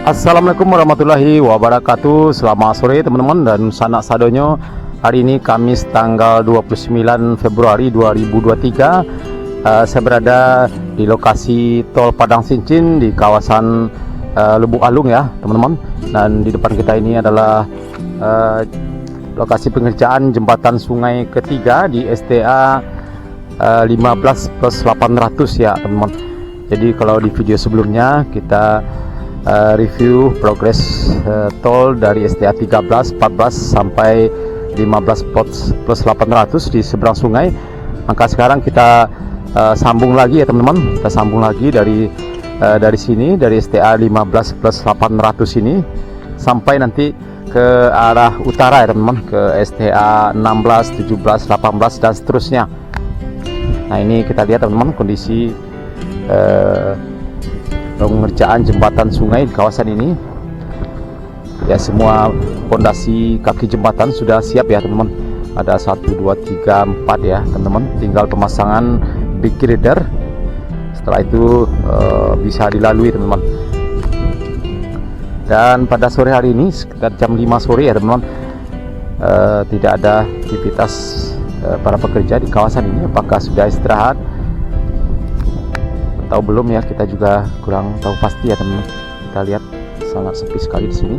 Assalamualaikum warahmatullahi wabarakatuh. Selamat sore teman-teman dan sanak sadonyo. Hari ini Kamis tanggal 29 Februari 2023. Saya berada di lokasi Tol Padang Sincin di kawasan Lubuk Alung ya teman-teman. Dan di depan kita ini adalah lokasi pengerjaan jembatan sungai ketiga di STA 15+800 ya teman-teman. Jadi kalau di video sebelumnya kita review progres tol dari STA 13, 14 sampai 15+800 di seberang sungai. Maka sekarang kita sambung lagi ya teman-teman. Kita sambung lagi dari sini, dari STA 15+800 ini sampai nanti ke arah utara ya teman-teman, ke STA 16, 17, 18 dan seterusnya. Nah ini kita lihat teman-teman kondisi pengerjaan jembatan sungai di kawasan ini ya. Semua fondasi kaki jembatan sudah siap ya teman-teman. Ada 1, 2, 3, 4 ya teman-teman. Tinggal pemasangan big girder. Setelah itu bisa dilalui teman-teman. Dan pada sore hari ini sekitar jam 5 sore ya teman-teman, tidak ada aktivitas para pekerja di kawasan ini. Apakah sudah istirahat atau belum ya, kita juga kurang tahu pasti ya teman-teman. Kita lihat sangat sepi sekali di sini.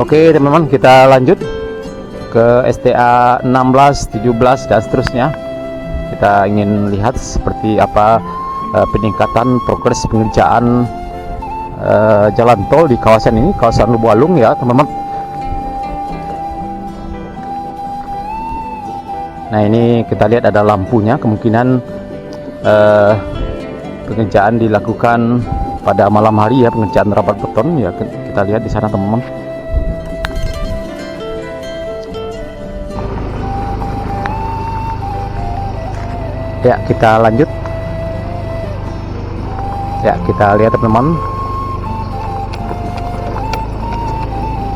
Oke teman-teman, kita lanjut ke STA 16, 17 dan seterusnya. Kita ingin lihat seperti apa peningkatan progres pengerjaan jalan tol di kawasan ini, kawasan Lubuk Alung ya teman-teman. Nah ini kita lihat ada lampunya, kemungkinan pengerjaan dilakukan pada malam hari ya, pengerjaan rapat beton ya. Kita lihat di sana teman-teman. Ya kita lanjut ya, kita lihat teman-teman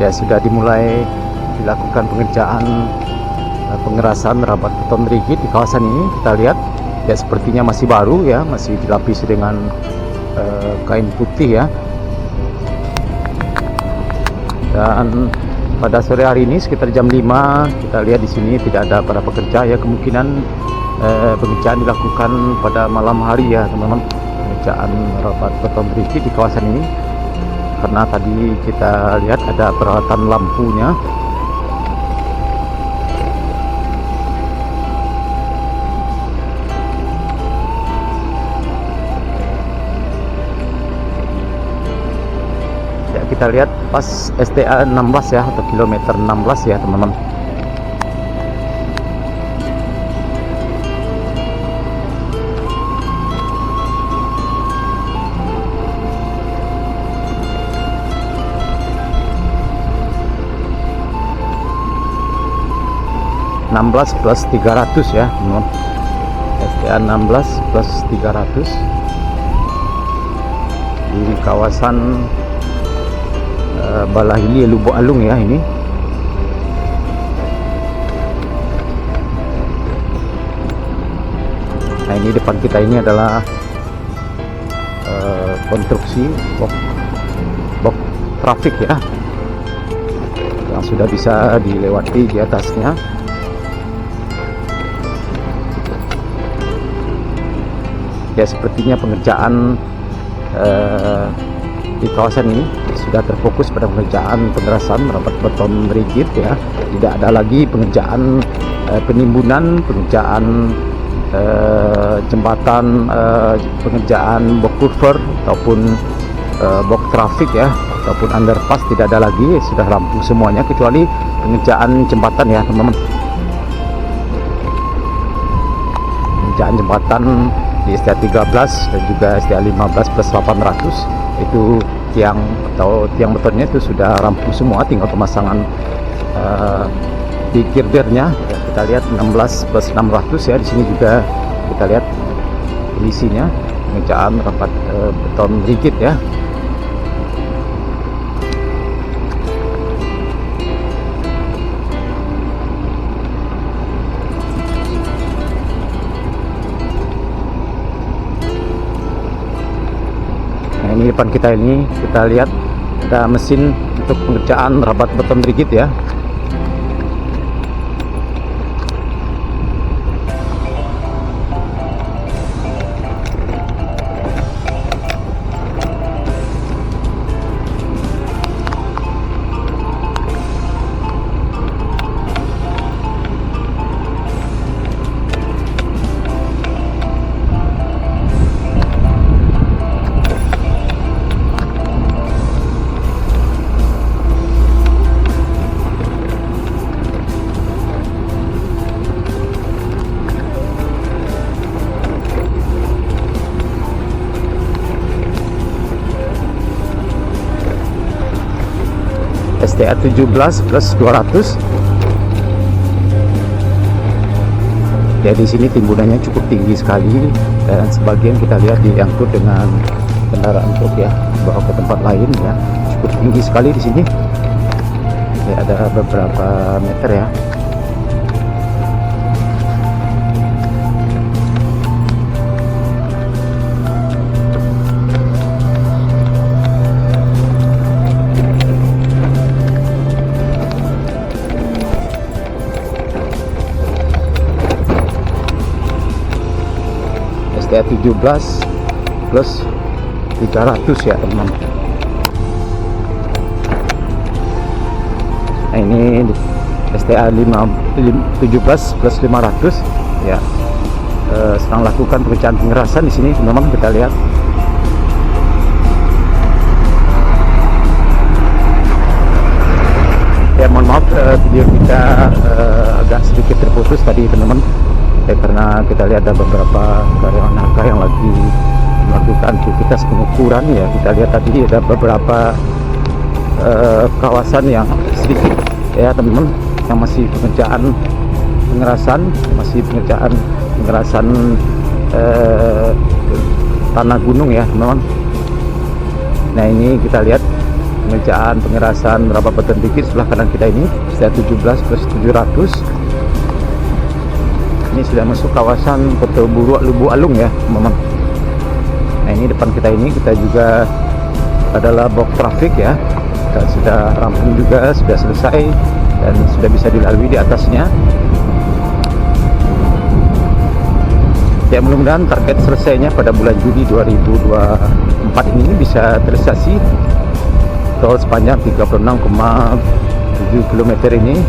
ya, sudah dimulai dilakukan pengerjaan pengerasan rabat beton rigid di kawasan ini. Kita lihat ya, sepertinya masih baru ya, masih dilapisi dengan kain putih ya. Dan pada sore hari ini sekitar jam 5 kita lihat di sini tidak ada para pekerja ya, kemungkinan pengerjaan dilakukan pada malam hari ya teman-teman, pengerjaan rapat beton rigid di kawasan ini, karena tadi kita lihat ada peralatan lampunya. Ya kita lihat pas STA 16 ya, atau kilometer 16 ya teman-teman. +300 ya teman-teman. STA 16+300 di kawasan Balahili Lubuk Alung ya ini. Nah ini depan kita ini adalah konstruksi box trafik ya, yang sudah bisa dilewati di atasnya. Ya sepertinya pengerjaan di kawasan ini sudah terfokus pada pengerjaan pengerasan rapat beton rigid ya. Tidak ada lagi pengerjaan penimbunan, pengerjaan jembatan, pengerjaan box culvert ataupun box traffic ya, ataupun underpass. Tidak ada lagi, sudah rampung semuanya kecuali pengerjaan jembatan ya teman-teman. Pengerjaan jembatan di STA 13 dan juga STA 15 plus 800 itu tiang atau tiang betonnya itu sudah rampung semua, tinggal pemasangan di girdernya ya. Kita lihat 16 plus 600 ya. Di sini juga kita lihat isinya pengerjaan rapat beton rigid ya. Nah, ini depan kita ini kita lihat ada mesin untuk pengerjaan rapat beton rigid ya. STA 17 plus 200 ya. Di sini timbunannya cukup tinggi sekali dan sebagian kita lihat diangkut dengan kendaraan truk ya, bawa ke tempat lain ya. Cukup tinggi sekali di sini ya, ada beberapa meter ya. STA 17 plus 300 ya teman. Nah, ini STA 17 plus 500 ya. Sedang lakukan pekerjaan pengerasan di sini teman-teman. Kita lihat ya, mohon maaf video kita agak sedikit terputus tadi teman-teman ya, karena kita lihat ada beberapa karyawan naga yang lagi melakukan aktivitas pengukuran ya. Kita lihat tadi ada beberapa kawasan yang sedikit ya teman-teman, yang masih pengerjaan pengerasan tanah gunung ya teman-teman. Nah, ini kita lihat pengerasan rapat beton rigid sebelah kanan kita ini STA 17 plus 700. Ini sudah masuk kawasan Kota Lubuk Alung ya teman-teman. Nah, ini depan kita ini kita juga adalah box traffic ya, dan sudah rampung juga, sudah selesai dan sudah bisa dilalui di atasnya ya. Mudah-mudahan target selesainya pada bulan Juni 2024 ini bisa terrealisasi. Tol sepanjang 36,7 km ini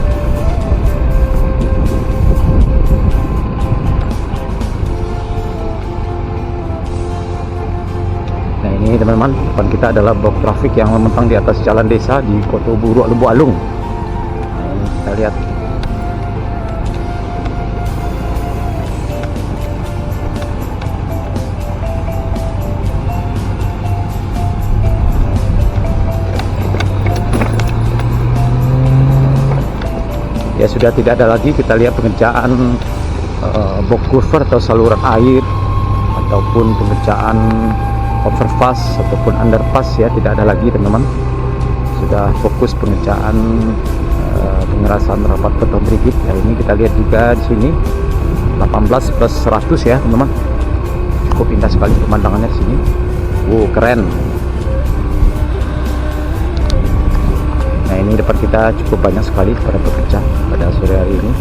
ini teman-teman. Depan kita adalah box traffic yang membentang di atas jalan desa di Kota Lubuk Alung. Nah, ini kita lihat ya, sudah tidak ada lagi kita lihat pengerjaan box culvert atau saluran air ataupun pengerjaan overpass ataupun underpass ya. Tidak ada lagi teman-teman, sudah fokus pengerjaan pengerasan rapat beton rigid ya. Ini kita lihat juga di sini 18 plus 100 ya teman-teman. Cukup indah sekali pemandangannya di sini. Keren. Nah, ini depan kita cukup banyak sekali para pekerja pada sore hari ini.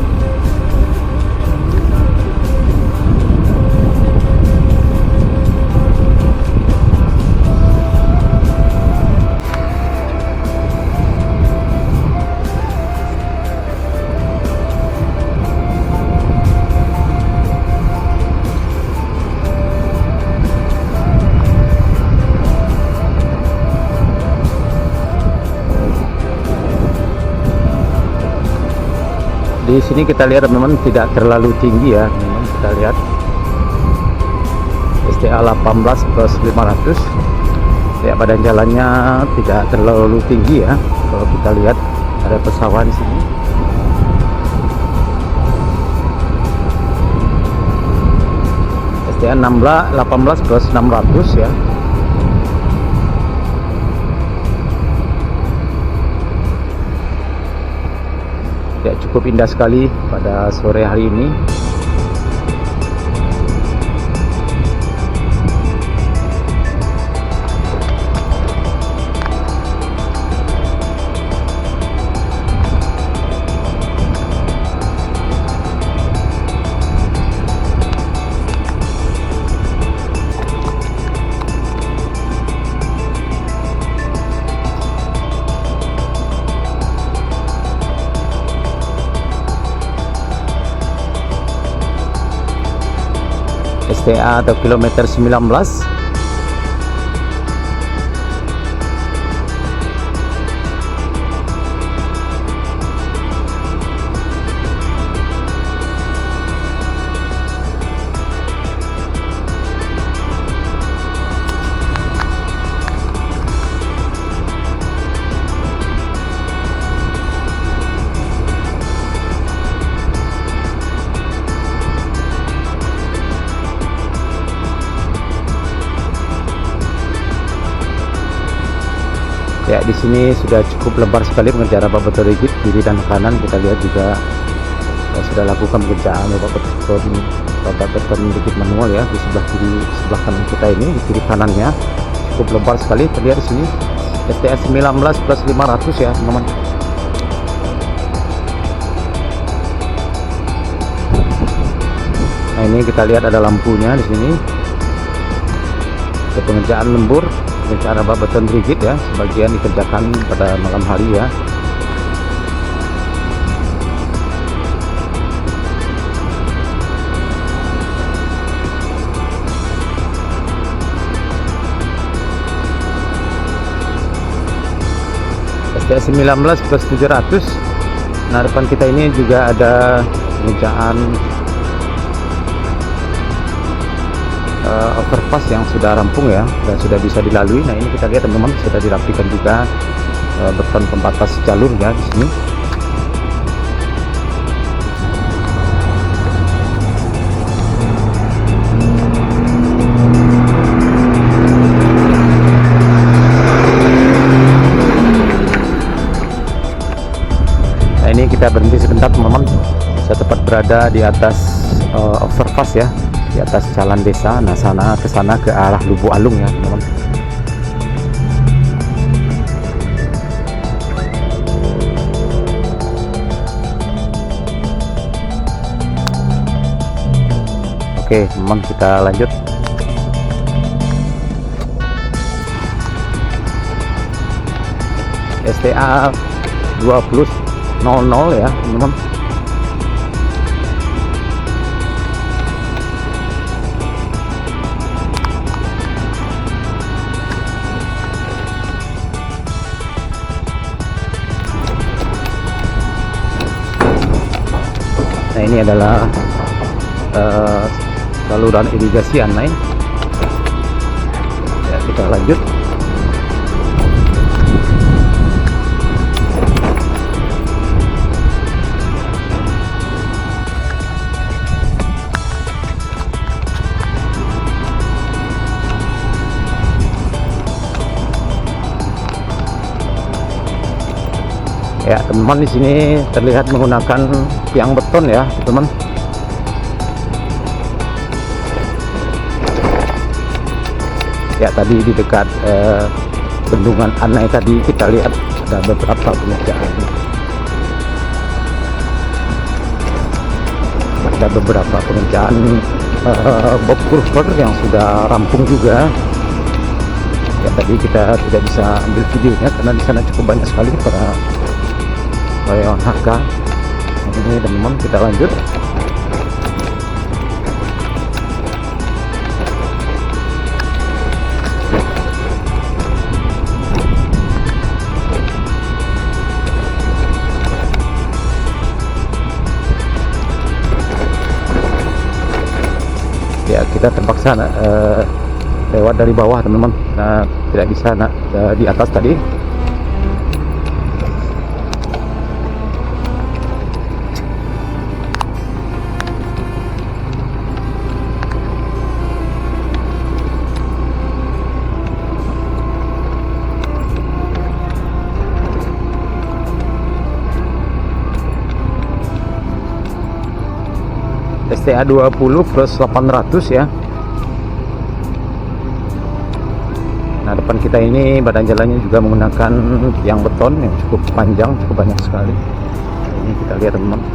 Di sini kita lihat memang tidak terlalu tinggi ya, memang kita lihat STA 18 plus 500 ya, badan jalannya tidak terlalu tinggi ya. Kalau kita lihat ada pesawat di sini. STA 18 plus 600 ya. Ya, cukup indah sekali pada sore hari ini. STA atau kilometer 19. Ya, di sini sudah cukup lebar sekali pengerjaan bapak beton rigid kiri dan kanan. Kita lihat juga ya, sudah lakukan pengerjaan bapak beton rigid manual ya di sebelah kiri, sebelah kanan kita ini, di kiri kanannya cukup lebar sekali terlihat di sini. STS 19 plus 500 ya teman-teman. Nah, ini kita lihat ada lampunya di sini. Ada pengerjaan lembur, pengerjaan bapak beton rigid ya, sebagian dikerjakan pada malam hari ya. STS 19 plus 700. Nah, depan kita ini juga ada pengerjaan overpass yang sudah rampung ya dan sudah bisa dilalui. Nah, ini kita lihat teman-teman, sudah dirapikan juga beton pembatas jalur ya di sini. Nah, ini kita berhenti sebentar teman-teman. Saya tepat berada di atas overpass ya, di atas jalan desa. Nah, sana ke arah Lubuk Alung ya teman-teman. Oke teman, kita lanjut. STA 2000 ya teman-teman. Nah, ini adalah saluran irigasi Anai ya, kita lanjut. Ya teman-teman, di sini terlihat menggunakan tiang beton ya teman-teman. Ya, tadi di dekat bendungan Anai tadi kita lihat ada beberapa pengerjaan. Ada beberapa pengerjaan box culvert yang sudah rampung juga. Ya, tadi kita tidak bisa ambil videonya karena di sana cukup banyak sekali para karyawan HK. Ini teman-teman, kita lanjut. Ya kita terpaksa lewat dari bawah teman-teman, tidak bisa di atas tadi. STA 20 plus 800 ya. Nah, depan kita ini badan jalannya juga menggunakan tiang beton yang cukup panjang, cukup banyak sekali. Ini kita lihat teman-teman.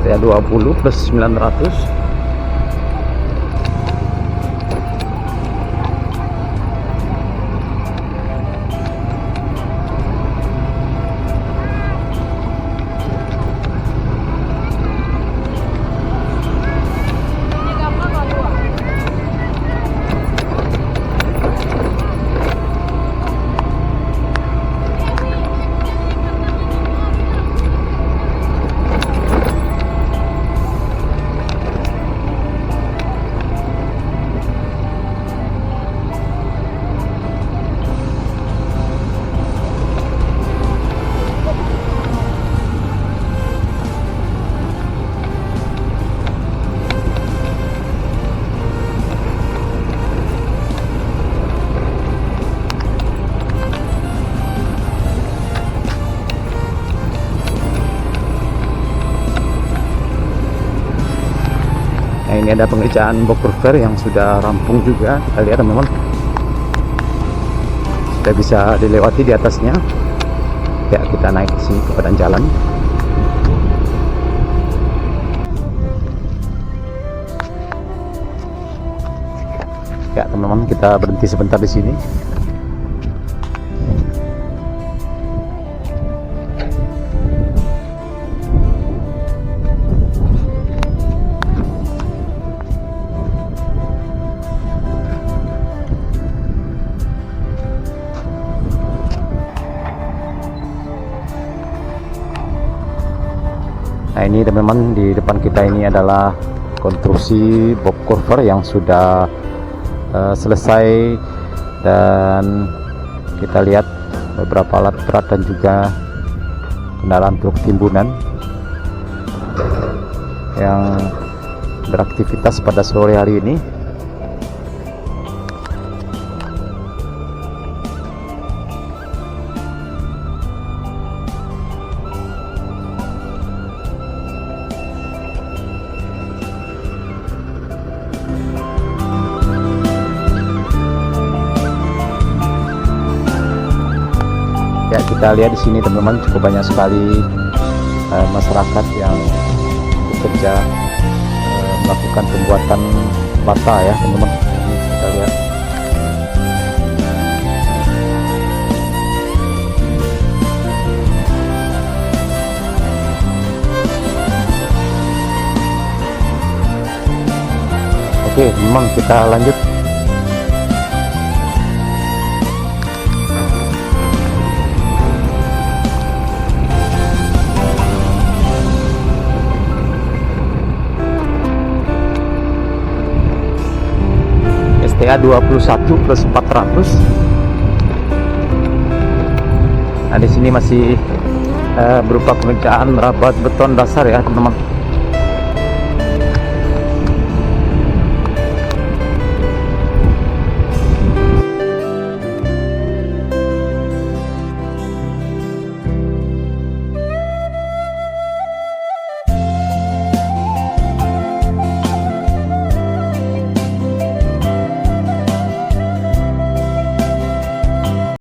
STA 20 plus 900. Nah, ini ada pengerjaan box culvert yang sudah rampung juga. Kita lihat teman-teman, sudah bisa dilewati di atasnya. Ya, kita naik ke sini ke badan jalan. Ya teman-teman, kita berhenti sebentar di sini. Nah, ini teman-teman, di depan kita ini adalah konstruksi box culvert yang sudah selesai, dan kita lihat beberapa alat berat dan juga kendaraan truk timbunan yang beraktivitas pada sore hari ini. Ya, kita lihat di sini teman-teman, cukup banyak sekali masyarakat yang bekerja melakukan pembuatan bata ya teman-teman. Ini kita lihat. Oke teman-teman, kita lanjut. STA 21 plus 400. Nah, di sini masih berupa pengerjaan rabat beton dasar ya teman-teman.